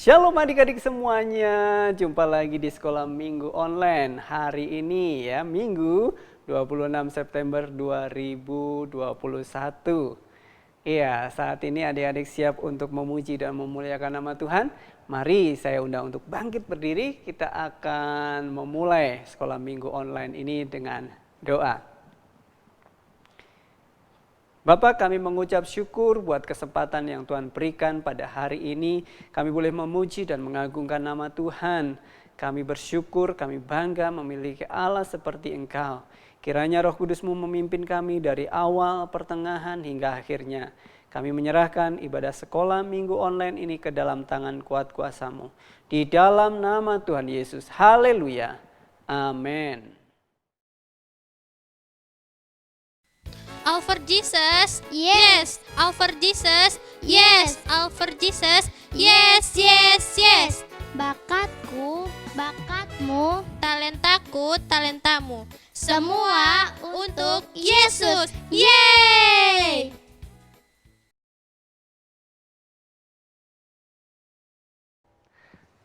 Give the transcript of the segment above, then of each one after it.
Shalom adik-adik semuanya, jumpa lagi di Sekolah Minggu Online. Hari ini ya, Minggu 26 September 2021. Iya, saat ini adik-adik siap untuk memuji dan memuliakan nama Tuhan. Mari saya undang untuk bangkit berdiri, kita akan memulai Sekolah Minggu Online ini dengan doa. Bapak, kami mengucap syukur buat kesempatan yang Tuhan berikan pada hari ini. Kami boleh memuji dan mengagungkan nama Tuhan. Kami bersyukur, kami bangga memiliki Allah seperti Engkau. Kiranya Roh Kudus-Mu memimpin kami dari awal, pertengahan, hingga akhirnya. Kami menyerahkan ibadah sekolah minggu online ini ke dalam tangan kuat kuasa-Mu. Di dalam nama Tuhan Yesus. Haleluya. Amin. All for Jesus, yes. All for Jesus, yes. All for Jesus, yes, yes, yes. Bakatku, bakatmu, Talentaku, talentamu. Semua untuk Yesus. Yeay!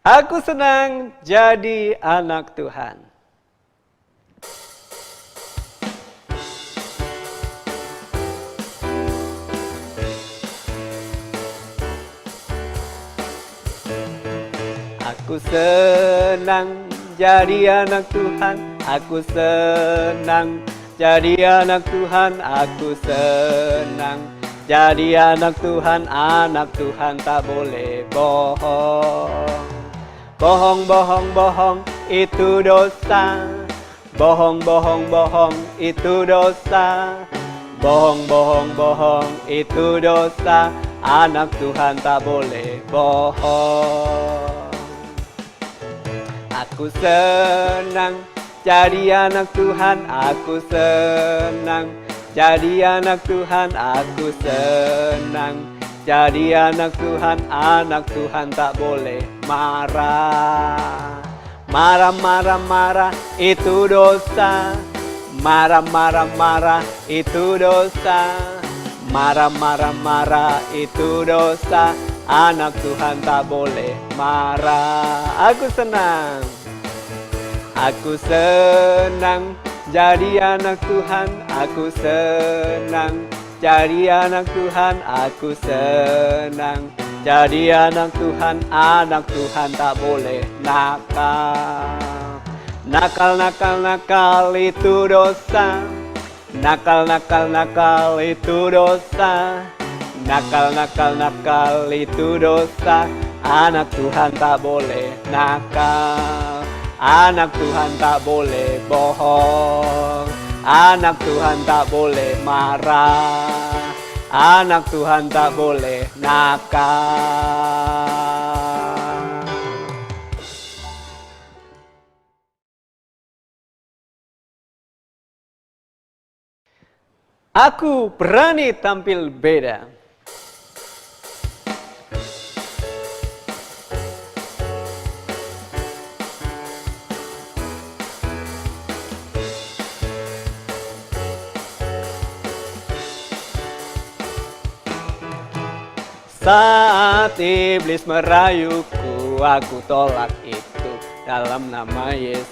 Aku senang jadi anak Tuhan. Aku senang jadi anak Tuhan. Aku senang jadi anak Tuhan. Aku senang jadi anak Tuhan. Anak Tuhan tak boleh bohong. Bohong, bohong, bohong, itu dosa. Bohong, bohong, bohong, itu dosa. Bohong, bohong, bohong, itu dosa. Anak Tuhan tak boleh bohong. Aku senang jadi anak Tuhan. Aku senang jadi anak Tuhan. Aku senang jadi anak Tuhan. Anak Tuhan tak boleh marah. Marah, marah, marah, itu dosa. Marah, marah, marah, itu dosa. Marah, marah, marah, itu dosa. Anak Tuhan tak boleh marah. Aku senang. Aku senang jadi anak Tuhan. Aku senang jadi anak Tuhan. Aku senang jadi anak Tuhan. Anak Tuhan tak boleh nakal. Nakal, nakal, nakal, itu dosa. Nakal, nakal, nakal, itu dosa. Nakal, nakal, nakal, itu dosa. Anak Tuhan tak boleh nakal. Anak Tuhan tak boleh bohong. Anak Tuhan tak boleh marah. Anak Tuhan tak boleh nakal. Aku berani tampil beda. Saat iblis merayuku, aku tolak itu dalam nama Yesus.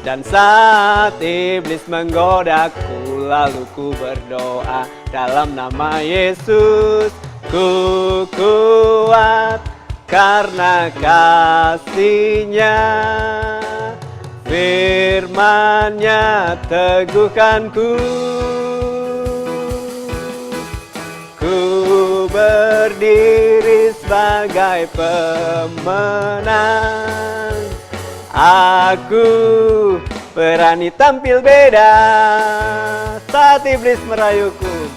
Dan saat iblis menggodaku, lalu ku berdoa dalam nama Yesus. Ku kuat karena kasih-Nya, firman-Nya teguhkanku. Ku berdiri sebagai pemenang. Aku berani tampil beda. Saat iblis merayuku,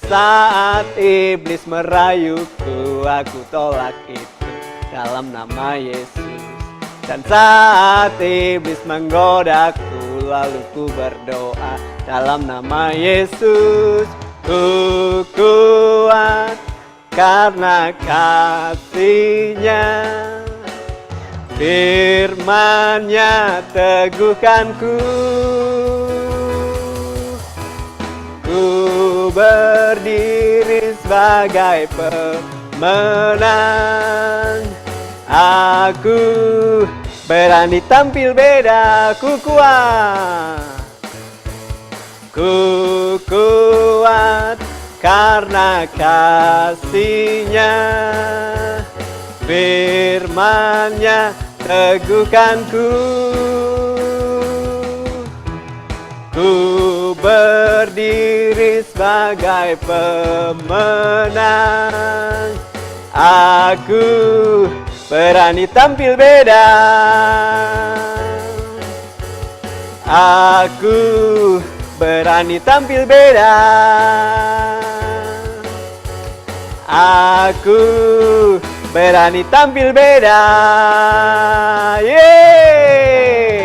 saat iblis merayuku, aku tolak itu dalam nama Yesus. Dan saat iblis menggodaku, lalu ku berdoa dalam nama Yesus. Ku kuat karena kasih-Nya, firman-Nya teguhkanku. Ku berdiri sebagai pemenang. Aku berani tampil beda, ku kuat. Ku kuat karena kasih-Nya, firman-Nya teguhkanku. Ku berdiri sebagai pemenang. Aku berani tampil beda. Aku berani tampil beda. Aku berani tampil beda. Yeay!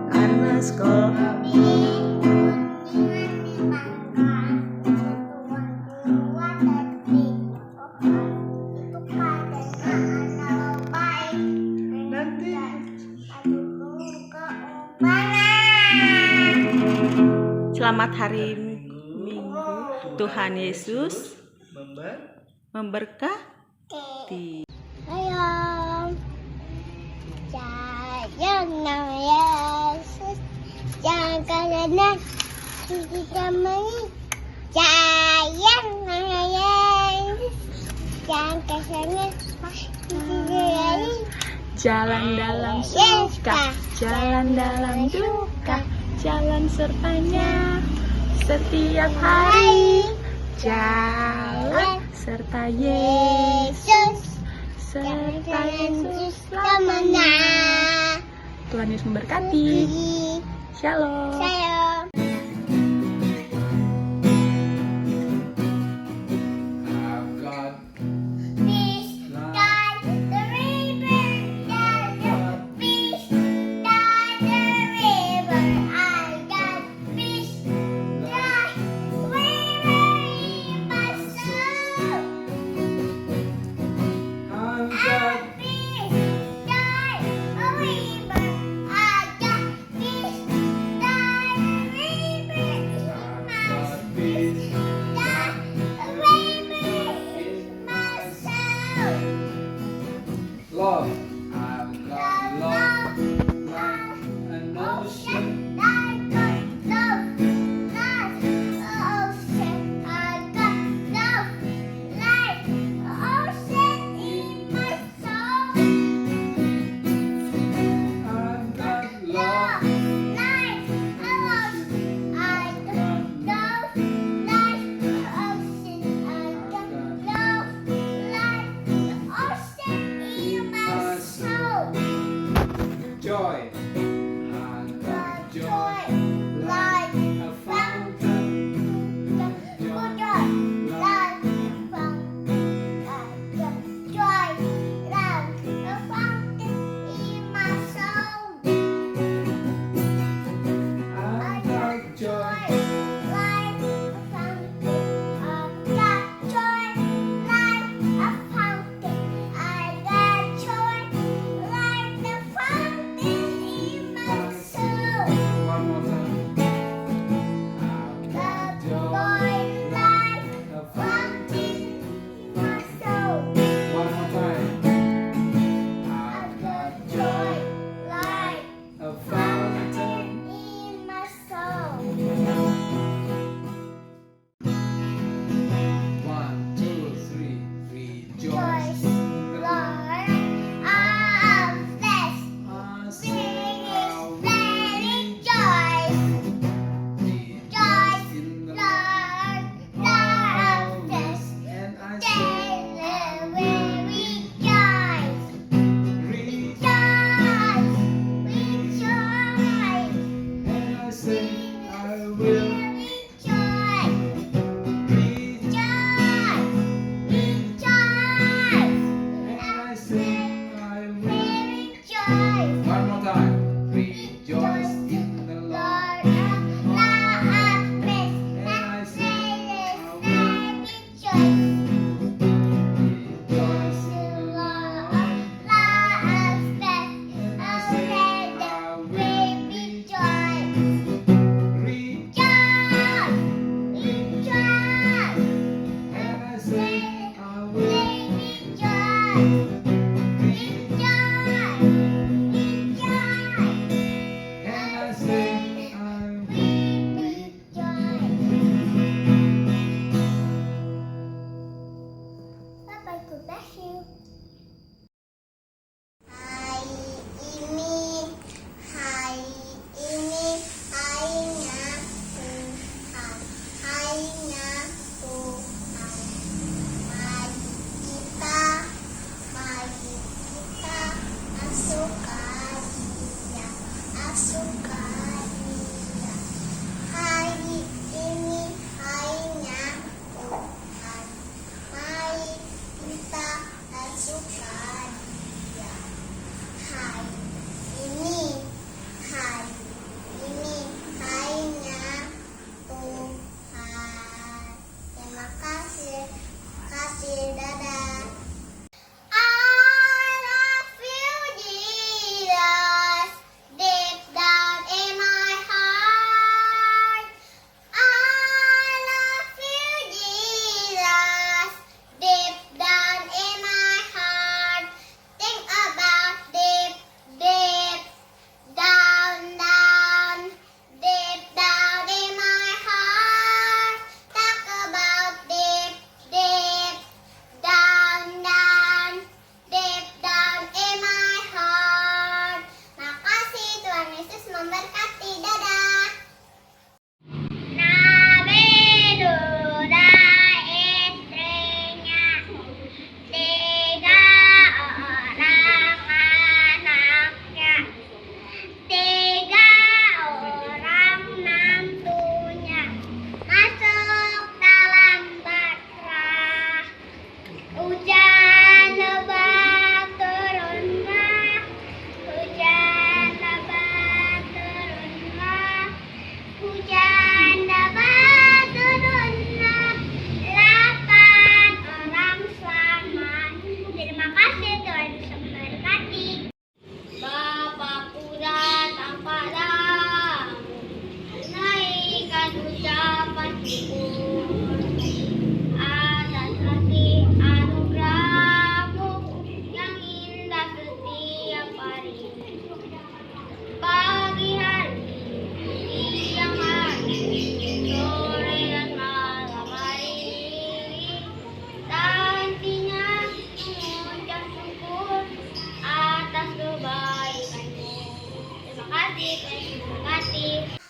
Anasko. Selamat hari Minggu. Tuhan Yesus memberkati. Ayo, sayang nama Yesus, jangan karena kita meni. Sayang nama Yesus, jangan karena Jalan dalam suka, jalan dalam duka, jalan sertanya setiap hari. Jalan serta Yesus, serta Yesus selamanya. Tuhan Yesus memberkati. Shalom. Shalom.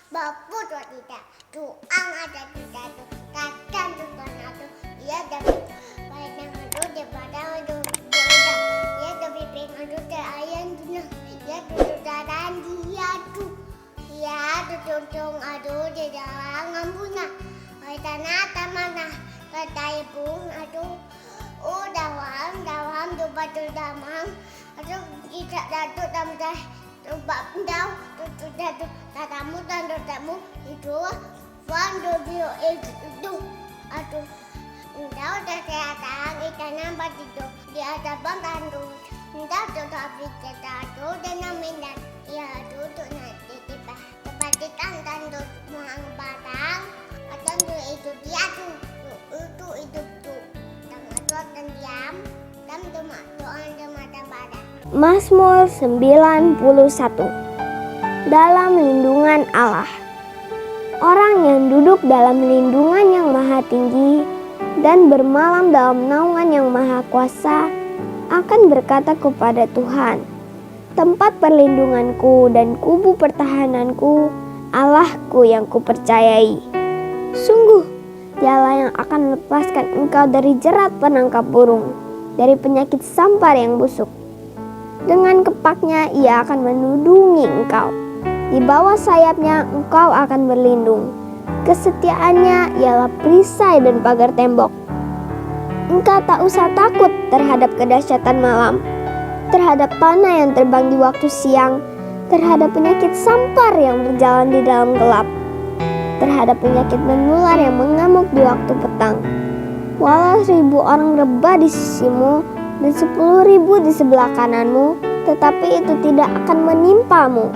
Bapu tuh tidak, tuang ada tidak tuh, kadang tuh tanah tuh, iya dapat banyak aduh daripada aduh beda, iya dapat ping aduh ayam tuh, iya tuh daran dia tuh, iya tuh tung aduh di dalam ngambuna, tanah tamana, katai pun aduh, dawam tuh batu damang, aduh tidak datuk tamdah. Bab ndau tu tatamu dan dotamu itu wando bio itu aduh ndau kesehatan ikan nampak itu di atas bantan tu ndau tu tapi tu dan minat ya tu nanti tiba tempat ditantan tu muang batang atau tu itu dia tu itu tu dan diam dan tu mak doang dia mata badan. Mazmur 91. Dalam lindungan Allah. Orang yang duduk dalam lindungan yang maha tinggi dan bermalam dalam naungan yang maha kuasa akan berkata kepada Tuhan, tempat perlindunganku dan kubu pertahananku, Allahku yang kupercayai. Sungguh, Dialah yang akan melepaskan engkau dari jerat penangkap burung, dari penyakit sampar yang busuk. Dengan kepaknya ia akan menudungi engkau. Di bawah sayapnya engkau akan berlindung. Kesetiaannya ialah perisai dan pagar tembok. Engkau tak usah takut terhadap kedahsyatan malam, terhadap panah yang terbang di waktu siang, terhadap penyakit sampar yang berjalan di dalam gelap, terhadap penyakit menular yang mengamuk di waktu petang. Walau 1000 orang rebah di sisimu dan 10.000 di sebelah kananmu, tetapi itu tidak akan menimpamu.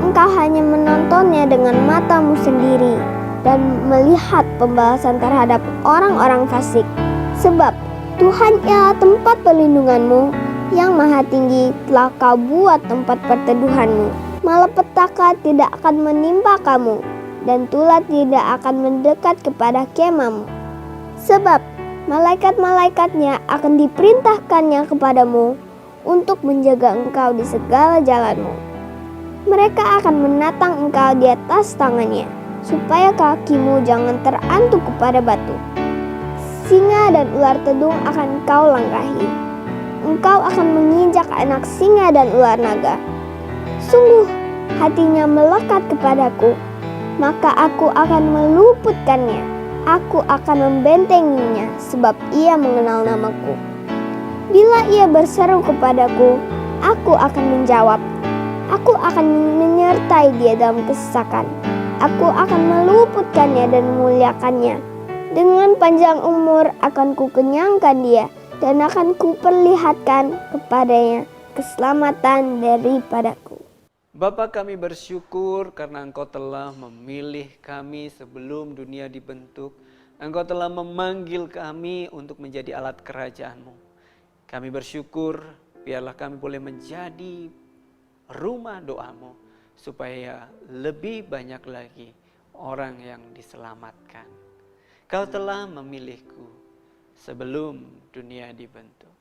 Engkau hanya menontonnya dengan matamu sendiri dan melihat pembalasan terhadap orang-orang fasik. Sebab Tuhan ialah tempat perlindunganmu, yang maha tinggi telah kau buat tempat perteduhanmu. Malapetaka tidak akan menimpa kamu, dan tulah tidak akan mendekat kepada kemahmu. Sebab malaikat-malaikatnya akan diperintahkannya kepadamu untuk menjaga engkau di segala jalanmu. Mereka akan menatang engkau di atas tangannya, supaya kakimu jangan terantuk kepada batu. Singa dan ular tedung akan kau langkahi. Engkau akan menginjak anak singa dan ular naga. Sungguh, hatinya melekat kepadaku, maka aku akan meluputkannya. Aku akan membentenginya, sebab ia mengenal namaku. Bila ia berseru kepadaku, aku akan menjawab. Aku akan menyertai dia dalam kesesakan. Aku akan meluputkannya dan memuliakannya. Dengan panjang umur akan kukenyangkan dia, dan akan kuperlihatkan kepadanya keselamatan daripadaku. Bapa, kami bersyukur karena Engkau telah memilih kami sebelum dunia dibentuk. Engkau telah memanggil kami untuk menjadi alat kerajaan-Mu. Kami bersyukur biarlah kami boleh menjadi rumah doa-Mu, supaya lebih banyak lagi orang yang diselamatkan. Kau telah memilihku sebelum dunia dibentuk.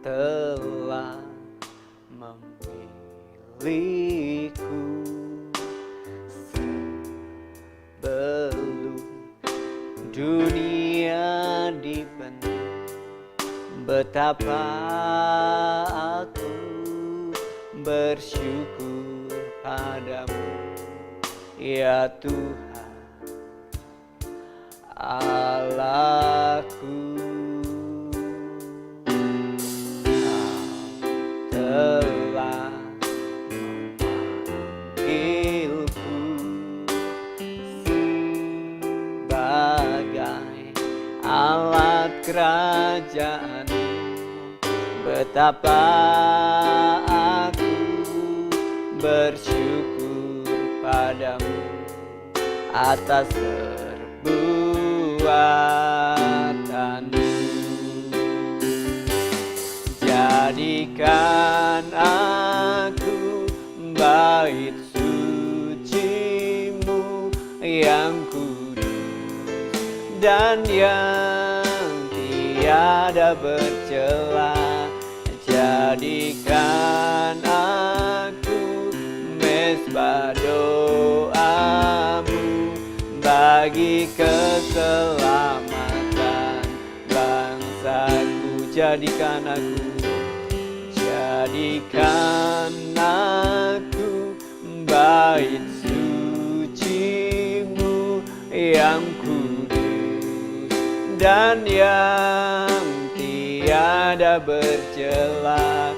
Telah memilihku sebelum dunia dibentuk. Betapa aku bersyukur padamu, ya Tuhan Allahku. Telah memanggilku sebagai alat kerajaan-Mu. Betapa aku bersyukur padamu atas perbuatan-Mu. Jadikan aku bait suci-Mu yang kudus dan yang tiada bercela. Jadikan aku mezbah doa-Mu bagi keselamatan bangsaku. Jadikan aku bait suci-Mu yang kudus dan yang tiada bercela.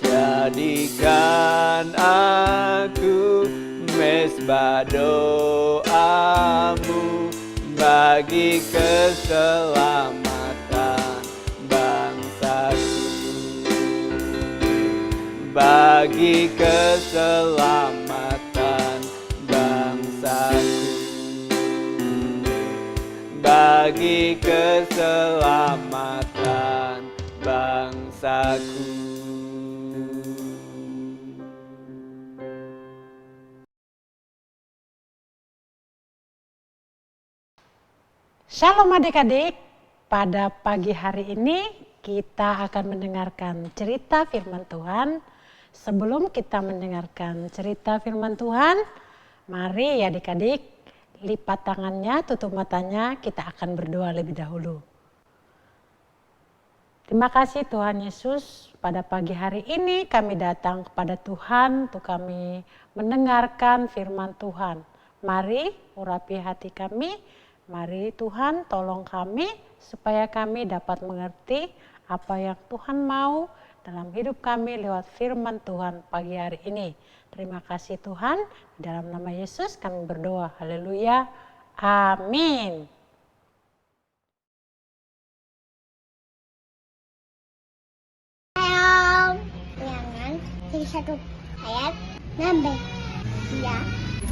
Jadikan aku mezbah doa-Mu bagi keselamatan bangsaku, bagi keselamatan bangsaku, bagi keselamatan bangsaku. Shalom adik-adik, pada pagi hari ini kita akan mendengarkan cerita firman Tuhan. Sebelum kita mendengarkan cerita firman Tuhan, mari ya adik-adik lipat tangannya, tutup matanya, kita akan berdoa lebih dahulu. Terima kasih Tuhan Yesus, pada pagi hari ini kami datang kepada Tuhan untuk kami mendengarkan firman Tuhan. Mari urapi hati kami. Mari Tuhan tolong kami supaya kami dapat mengerti apa yang Tuhan mau dalam hidup kami lewat firman Tuhan pagi hari ini. Terima kasih Tuhan, dalam nama Yesus kami berdoa. Haleluya. Amin. Ulangan 1 ayat 6b.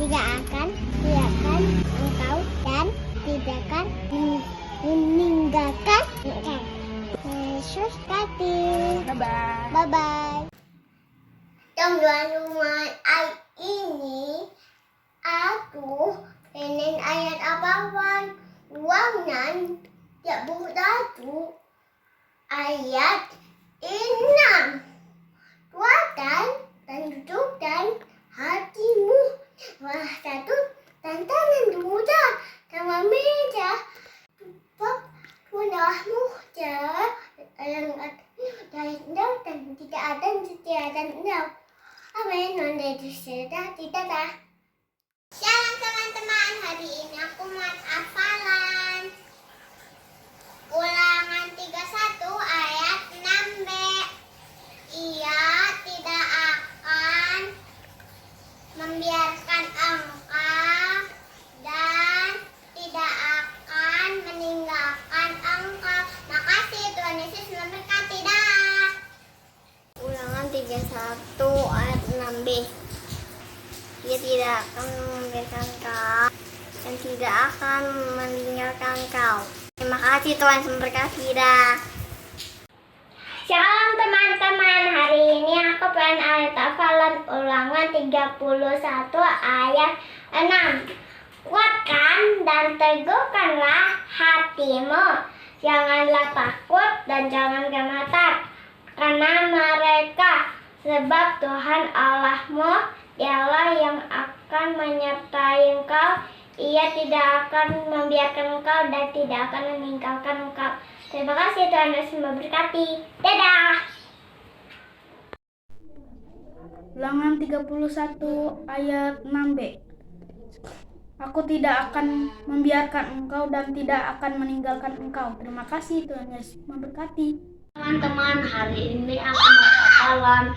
Tidak akan engkau dan tidak akan meninggalkan engkau. Yesus kati. Bye-bye. Teman-teman, ayat ini aku pengen ayat apa-apa. Ruangan 31 ayat 6. Kuatkan dan dudukkan hatimu. Wah, satu dan tangan muda sama meja. Tutup punahmu yang dari endau dan tidak ada setiap dan endau. Amin. Nanti sudah tidak dah. Shalom teman-teman, hari ini aku mau hafalan Ulangan 31 ayat 6b. Ia tidak akan membiarkan engkau dan tidak akan meninggalkan engkau. Makasih, Tuhan Yesus memberkati. Dah. Ulangan 31 ayat 6b. Ia tidak akan membiarkan engkau dan tidak akan meninggalkan engkau. Terima kasih, Tuhan memberkati. Dah. Shalom teman-teman, hari ini aku pengen ayat hafalan Ulangan 31 ayat 6. Kuatkan dan teguhkanlah hatimu, janganlah takut dan jangan gemetar karena mereka, sebab Tuhan Allahmu dialah yang akan menyertai engkau. Ia tidak akan membiarkan engkau dan tidak akan meninggalkan engkau. Terima kasih, Tuhan Yesus memberkati. Dadah. Ulangan 31 ayat 6b. Aku tidak akan membiarkan engkau dan tidak akan meninggalkan engkau. Terima kasih, Tuhan Yesus memberkati. Teman-teman, hari ini aku mau hafalan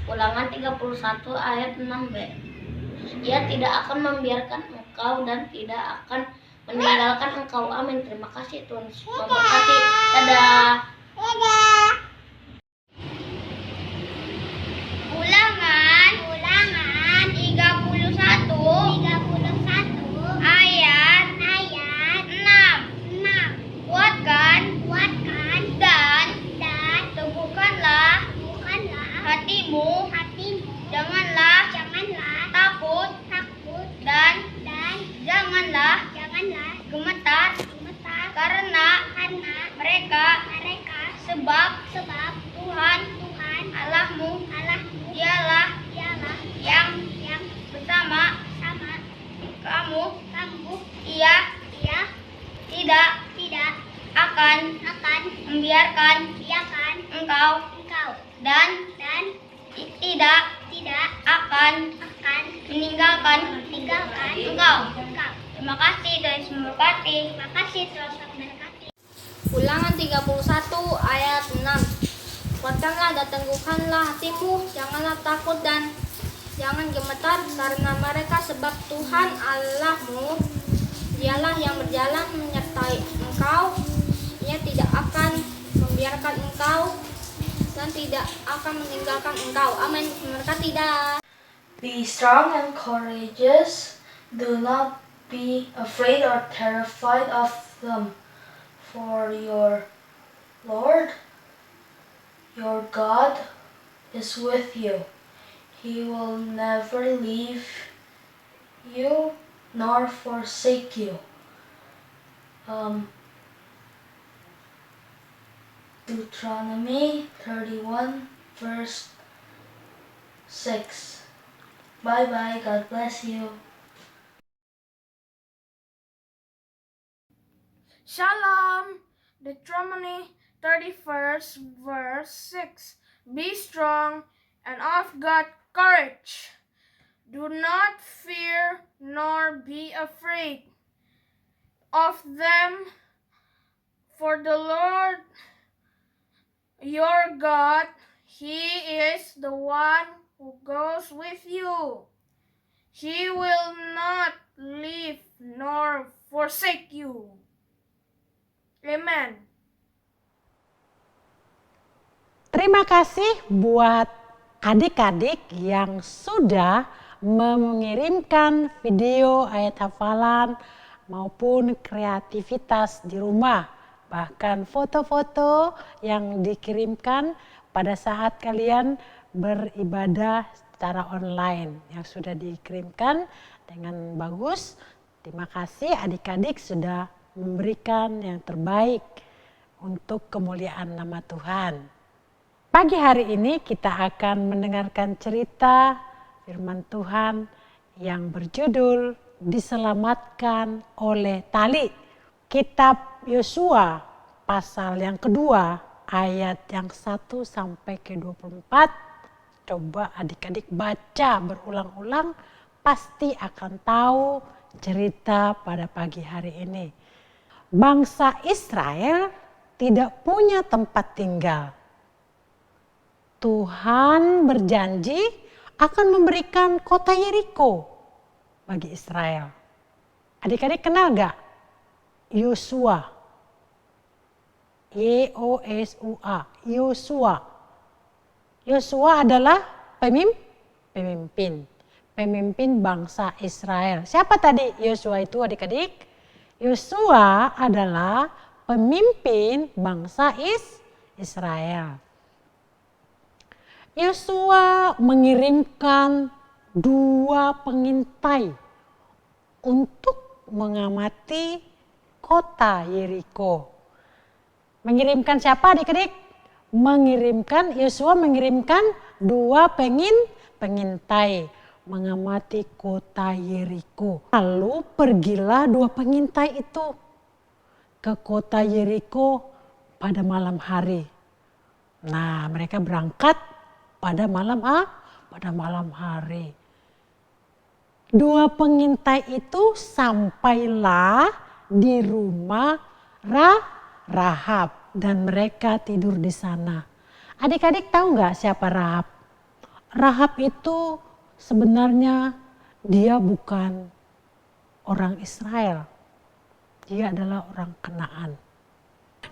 Ulangan 31 ayat 6b. Ia tidak akan membiarkan engkau dan tidak akan meninggalkan engkau. Amin. Terima kasih, Tuhan Yesus memberkati. Dadah. Ulangan 31 ayat 6. Kuatkan dan teguhkanlah hatimu, hatimu janganlah takut dan janganlah gemetar karena mereka sebab Tuhan Allahmu dialah yang bersama kamu. Ia tidak akan membiarkan engkau dan tidak akan meninggalkan engkau. Terima kasih, Tuhan Yesus memberkati. Ulangan 31 ayat 6. Kuatkanlah dan teguhkanlah hatimu, janganlah takut dan jangan gemetar karena mereka, sebab Tuhan Allahmu dialah yang berjalan menyertai engkau. Ia tidak akan membiarkan engkau dan tidak akan meninggalkan engkau. Amin. Memberkati. Be strong and courageous. Do not be afraid or terrified of them. For your Lord, your God, is with you. He will never leave you nor forsake you. Deuteronomy 31 verse 6. Bye bye. God bless you. Shalom. Deuteronomy 31st verse 6. Be strong and of good courage. Do not fear nor be afraid of them, for the Lord your God, He is the one who goes with you. He will not leave nor forsake you. Amen. Terima kasih buat adik-adik yang sudah mengirimkan video ayat hafalan maupun kreativitas di rumah. Bahkan foto-foto yang dikirimkan pada saat kalian beribadah secara online yang sudah dikirimkan dengan bagus. Terima kasih adik-adik sudah memberikan yang terbaik untuk kemuliaan nama Tuhan. Pagi hari ini kita akan mendengarkan cerita firman Tuhan yang berjudul Diselamatkan oleh Tali. Kitab Yosua pasal yang kedua ayat yang 1 sampai ke 24. Coba adik-adik baca berulang-ulang, pasti akan tahu cerita pada pagi hari ini. Bangsa Israel tidak punya tempat tinggal. Tuhan berjanji akan memberikan kota Yeriko bagi Israel. Adik-adik kenal gak Yosua? Y-O-S-U-A. Yosua. Yosua adalah pemimpin bangsa Israel. Siapa tadi Yosua itu adik-adik? Yosua adalah pemimpin bangsa Israel. Yosua mengirimkan 2 pengintai untuk mengamati kota Yeriko. Mengirimkan siapa adik-adik? Yosua mengirimkan 2 pengintai mengamati kota Yeriko. Lalu pergilah 2 pengintai itu ke kota Yeriko pada malam hari. Nah, mereka berangkat pada malam hari. 2 pengintai itu sampailah di rumah Rahab dan mereka tidur di sana. Adik-adik tahu nggak siapa Rahab? Rahab itu sebenarnya dia bukan orang Israel. Dia adalah orang Kanaan.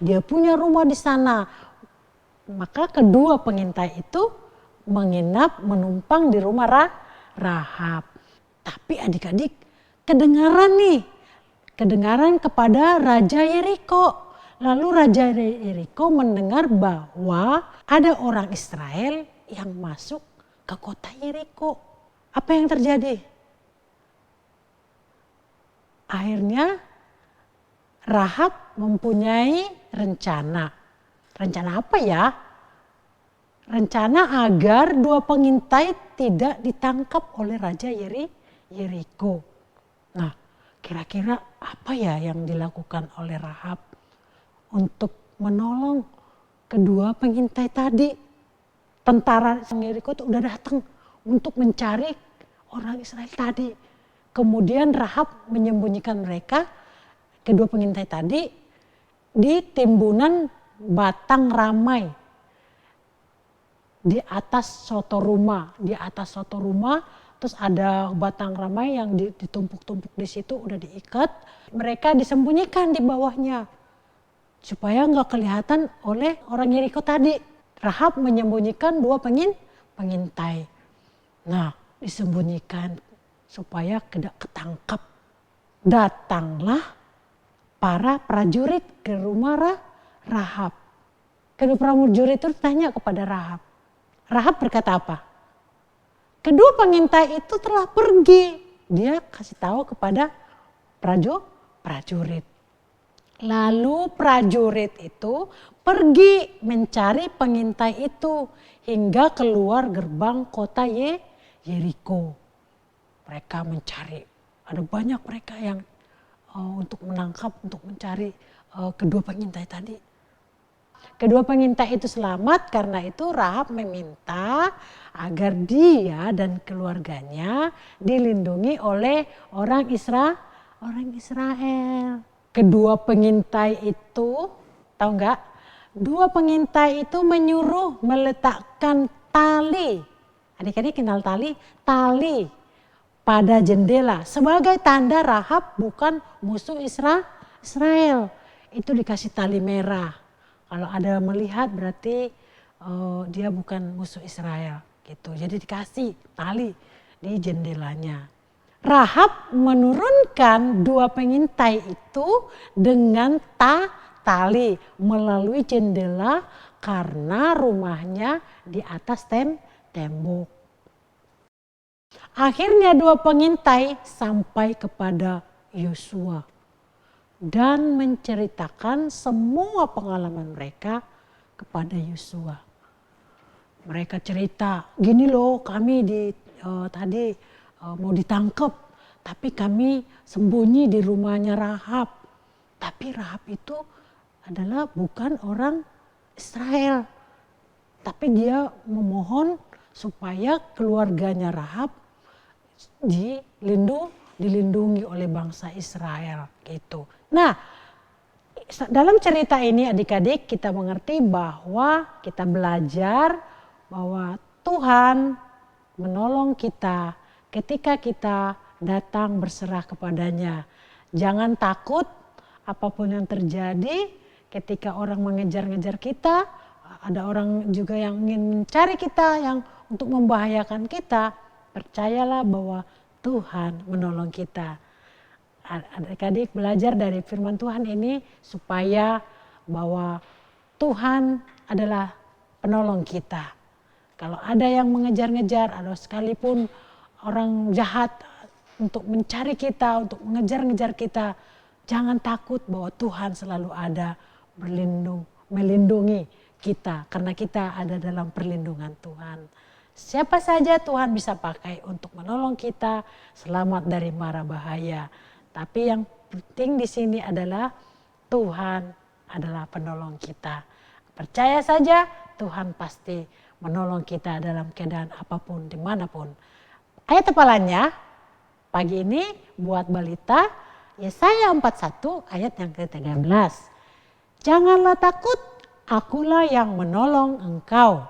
Dia punya rumah di sana. Maka kedua pengintai itu menumpang di rumah Rahab. Tapi adik-adik kedengaran kepada Raja Yeriko. Lalu Raja Yeriko mendengar bahwa ada orang Israel yang masuk ke kota Yeriko. Apa yang terjadi? Akhirnya Rahab mempunyai rencana. Rencana apa ya? Rencana agar 2 pengintai tidak ditangkap oleh Raja Yeriko. Nah, kira-kira apa ya yang dilakukan oleh Rahab untuk menolong kedua pengintai tadi? Tentara Yeriko itu udah datang untuk mencari orang Israel tadi. Kemudian Rahab menyembunyikan mereka, kedua pengintai tadi, di timbunan batang ramai. Di atas soto rumah. Terus ada batang ramai yang ditumpuk-tumpuk di situ, udah diikat. Mereka disembunyikan di bawahnya. Supaya nggak kelihatan oleh orang Yeriko tadi. Rahab menyembunyikan 2 pengintai. Nah, disembunyikan supaya tidak ketangkap. Datanglah para prajurit ke rumah Rahab. Kedua prajurit itu tanya kepada Rahab. Rahab berkata apa? Kedua pengintai itu telah pergi. Dia kasih tahu kepada prajurit. Lalu prajurit itu pergi mencari pengintai itu hingga keluar gerbang kota Yeriko. Mereka mencari, ada banyak mereka yang untuk menangkap, untuk mencari kedua pengintai tadi. Kedua pengintai itu selamat, karena itu Rahab meminta agar dia dan keluarganya dilindungi oleh orang Israel. Kedua pengintai itu, tahu nggak? 2 pengintai itu menyuruh meletakkan tali. Adik-adik kenal tali? Tali pada jendela sebagai tanda Rahab bukan musuh Israel. Itu dikasih tali merah. Kalau ada melihat berarti dia bukan musuh Israel gitu. Jadi dikasih tali di jendelanya. Rahab menurunkan 2 pengintai itu dengan tali melalui jendela karena rumahnya di atas tembok. Akhirnya 2 pengintai sampai kepada Yosua dan menceritakan semua pengalaman mereka kepada Yosua. Mereka cerita, gini loh kami tadi mau ditangkap, tapi kami sembunyi di rumahnya Rahab. Tapi Rahab itu adalah bukan orang Israel. Tapi dia memohon supaya keluarganya Rahab dilindungi oleh bangsa Israel gitu. Nah, dalam cerita ini adik-adik kita mengerti bahwa kita belajar bahwa Tuhan menolong kita ketika kita datang berserah kepadanya. Jangan takut apapun yang terjadi ketika orang mengejar-ngejar kita. Ada orang juga yang ingin mencari kita, yang untuk membahayakan kita. Percayalah bahwa Tuhan menolong kita. Adik-adik belajar dari firman Tuhan ini supaya bahwa Tuhan adalah penolong kita. Kalau ada yang mengejar-ngejar, ada sekalipun orang jahat untuk mencari kita, untuk mengejar-ngejar kita, jangan takut bahwa Tuhan selalu ada melindungi kita karena kita ada dalam perlindungan Tuhan. Siapa saja Tuhan bisa pakai untuk menolong kita selamat dari mara bahaya. Tapi yang penting di sini adalah Tuhan adalah penolong kita. Percaya saja Tuhan pasti menolong kita dalam keadaan apapun, dimanapun. Ayat hafalannya pagi ini buat balita Yesaya 41 ayat yang ke-13. Janganlah takut, akulah yang menolong engkau.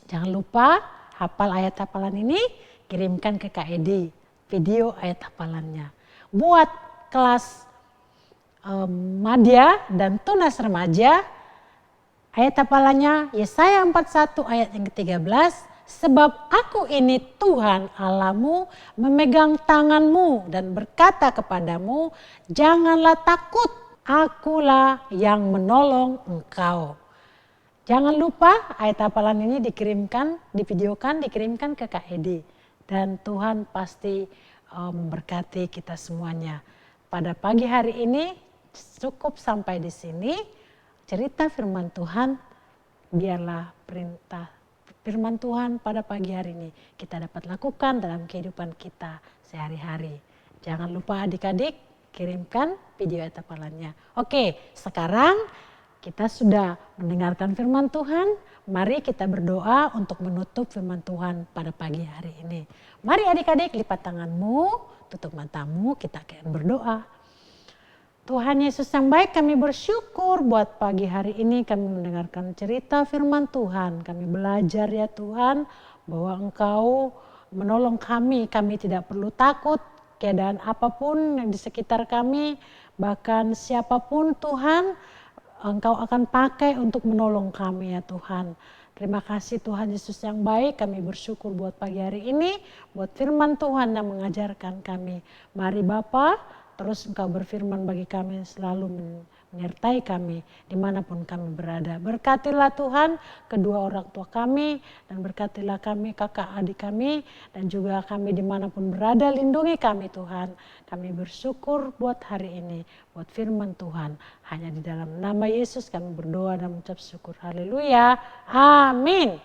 Jangan lupa hafal ayat hafalan ini, kirimkan ke KED video ayat hafalannya. Buat kelas madya dan tunas remaja, ayat hafalannya Yesaya 41 ayat yang ke-13. Sebab aku ini Tuhan Allahmu memegang tanganmu dan berkata kepadamu, janganlah takut, akulah yang menolong engkau. Jangan lupa ayat hafalan ini divideokan, dikirimkan ke Kak Edi. Dan Tuhan pasti memberkati kita semuanya. Pada pagi hari ini cukup sampai di sini. Cerita firman Tuhan, biarlah perintah firman Tuhan pada pagi hari ini kita dapat lakukan dalam kehidupan kita sehari-hari. Jangan lupa adik-adik kirimkan video ayat hafalannya. Oke, sekarang kita sudah mendengarkan firman Tuhan. Mari kita berdoa untuk menutup firman Tuhan pada pagi hari ini. Mari adik-adik lipat tanganmu, tutup matamu, kita akan berdoa. Tuhan Yesus yang baik, kami bersyukur buat pagi hari ini kami mendengarkan cerita firman Tuhan. Kami belajar ya Tuhan bahwa Engkau menolong kami tidak perlu takut keadaan apapun yang di sekitar kami. Bahkan siapapun Tuhan, Engkau akan pakai untuk menolong kami ya Tuhan. Terima kasih Tuhan Yesus yang baik, kami bersyukur buat pagi hari ini, buat firman Tuhan yang mengajarkan kami. Mari Bapa, terus Engkau berfirman bagi kami, selalu menyertai kami dimanapun kami berada. Berkatilah Tuhan kedua orang tua kami, dan berkatilah kami kakak adik kami, dan juga kami dimanapun berada, lindungi kami Tuhan. Kami bersyukur buat hari ini, buat firman Tuhan. Hanya di dalam nama Yesus kami berdoa dan mengucap syukur. Haleluya. Amin.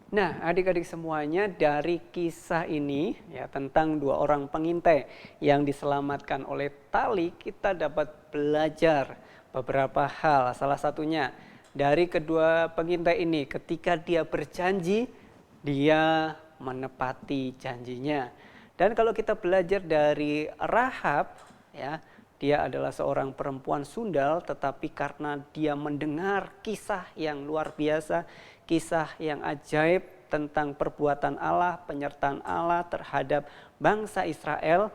Nah, adik-adik semuanya, dari kisah ini ya tentang dua orang pengintai yang diselamatkan oleh tali, kita dapat belajar beberapa hal. Salah satunya dari kedua pengintai ini, ketika dia berjanji, dia menepati janjinya. Dan kalau kita belajar dari Rahab, ya, dia adalah seorang perempuan sundal, tetapi karena dia mendengar kisah yang luar biasa, kisah yang ajaib tentang perbuatan Allah, penyertaan Allah terhadap bangsa Israel,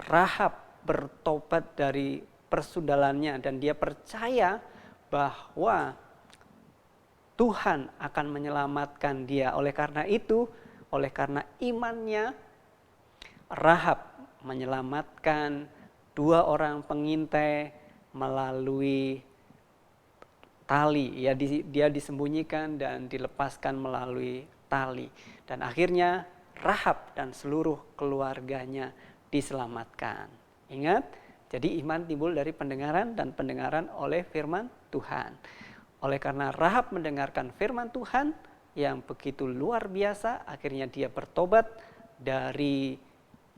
Rahab bertobat dari persundalannya dan dia percaya bahwa Tuhan akan menyelamatkan dia. Oleh karena itu, oleh karena imannya, Rahab menyelamatkan dua orang pengintai melalui tali. Ya, dia disembunyikan dan dilepaskan melalui tali. Dan akhirnya Rahab dan seluruh keluarganya diselamatkan. Ingat, jadi iman timbul dari pendengaran dan pendengaran oleh firman Tuhan. Oleh karena Rahab mendengarkan firman Tuhan yang begitu luar biasa, akhirnya dia bertobat dari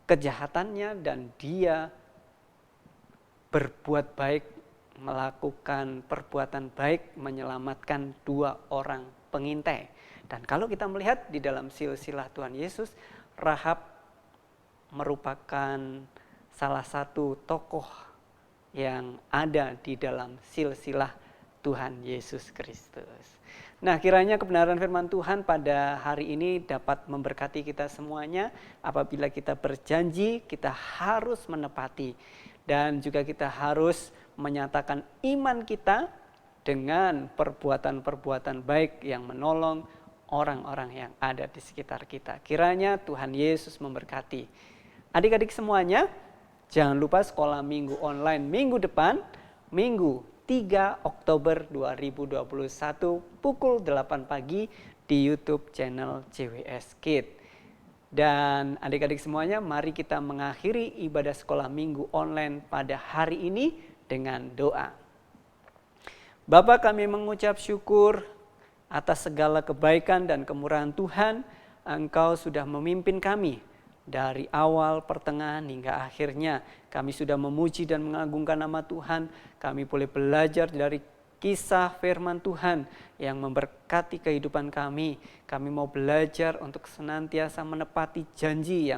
kejahatannya dan dia berbuat baik, melakukan perbuatan baik, menyelamatkan dua orang pengintai. Dan kalau kita melihat di dalam silsilah Tuhan Yesus, Rahab merupakan salah satu tokoh yang ada di dalam silsilah Tuhan Yesus Kristus. Nah, kiranya kebenaran firman Tuhan pada hari ini dapat memberkati kita semuanya. Apabila kita berjanji, kita harus menepati. Dan juga kita harus menyatakan iman kita dengan perbuatan-perbuatan baik yang menolong orang-orang yang ada di sekitar kita. Kiranya Tuhan Yesus memberkati. Adik-adik semuanya, jangan lupa sekolah minggu online minggu depan, Minggu 3 Oktober 2021 pukul 8 pagi di YouTube channel CWS Kids. Dan adik-adik semuanya, mari kita mengakhiri ibadah sekolah minggu online pada hari ini dengan doa. Bapa, kami mengucap syukur atas segala kebaikan dan kemurahan Tuhan. Engkau sudah memimpin kami dari awal, pertengahan hingga akhirnya. Kami sudah memuji dan mengagungkan nama Tuhan. Kami boleh belajar dari kisah firman Tuhan yang memberkati kehidupan kami. Kami mau belajar untuk senantiasa menepati janji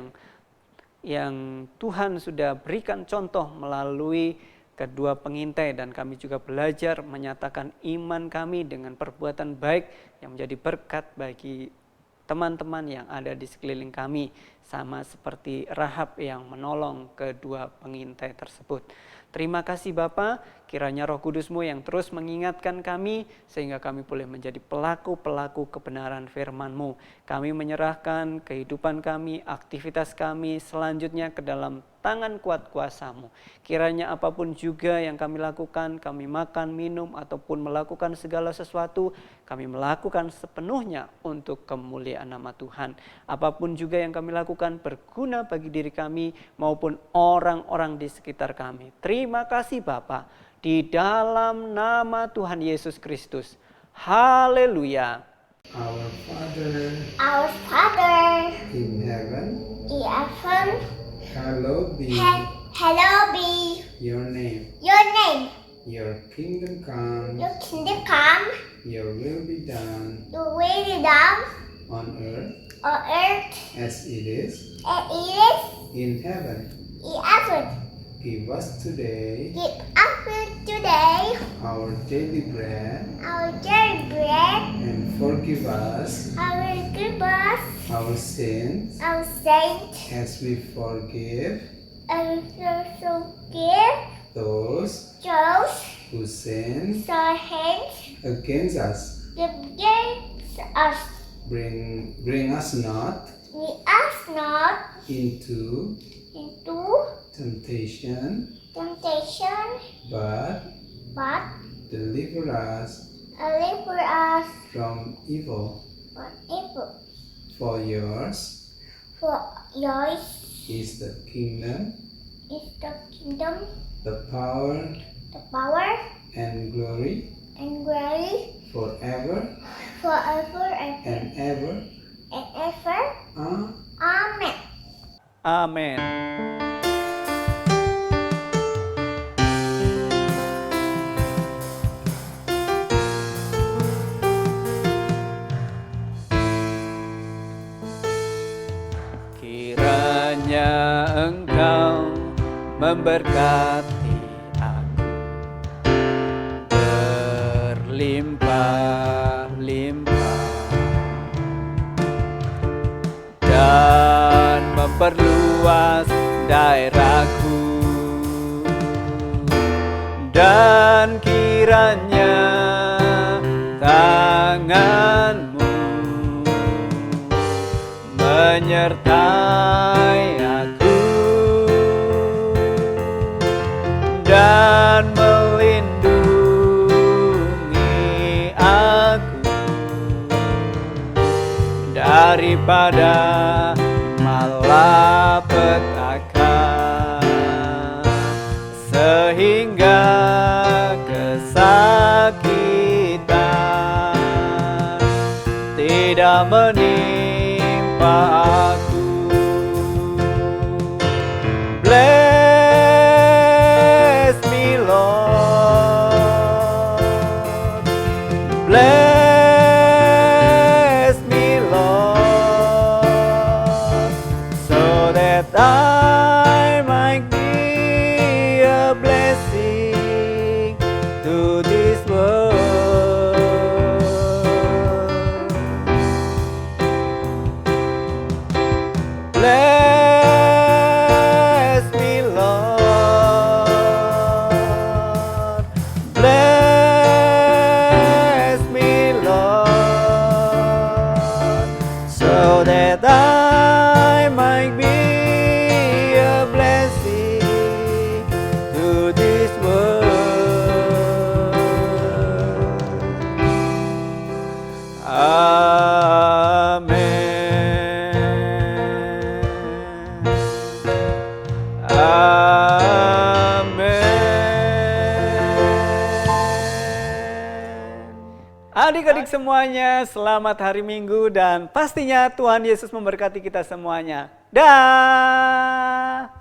yang Tuhan sudah berikan contoh melalui kedua pengintai, dan kami juga belajar menyatakan iman kami dengan perbuatan baik yang menjadi berkat bagi teman-teman yang ada di sekeliling kami, sama seperti Rahab yang menolong kedua pengintai tersebut. Terima kasih Bapa, kiranya Roh Kudus-Mu yang terus mengingatkan kami sehingga kami boleh menjadi pelaku-pelaku kebenaran firman-Mu. Kami menyerahkan kehidupan kami, aktivitas kami selanjutnya ke dalam tangan kuat kuasa-Mu. Kiranya apapun juga yang kami lakukan, kami makan, minum, ataupun melakukan segala sesuatu, kami melakukan sepenuhnya untuk kemuliaan nama Tuhan. Apapun juga yang kami lakukan berguna bagi diri kami maupun orang-orang di sekitar kami. Terima kasih Bapa, di dalam nama Tuhan Yesus Kristus. Haleluya. Our Father in heaven, in heaven, hallowed be hallowed be your name. your name. Your kingdom come, Your kingdom come, your will be done your will be done on earth on earth as it is as it is in heaven. in heaven. Give us today Give us today our daily bread, our daily bread, and forgive us give us our sins our sins, as we forgive and also give those those who sin our hands against us. against us. Bring us not We ask not into into temptation, temptation, but but deliver us deliver us from evil. from evil. For yours For yours is the kingdom, is the kingdom, the power, the power, and glory and glory forever forever and and ever. ever. Amen. Amin. Kiranya Engkau memberkati aku berlimpah-limpah dan memperluas daerahku, dan kiranya tangan-Mu menyertai aku dan melindungi aku daripada malapetaka, sehingga kesakitan tidak menimpa aku. Bless me Lord, bless me Lord, so that I might be a blessing to this world. Bless me Lord, bless me Lord, so that I might be a blessing to this world. Amen. Adik-adik semuanya, selamat hari Minggu dan pastinya Tuhan Yesus memberkati kita semuanya. Dah.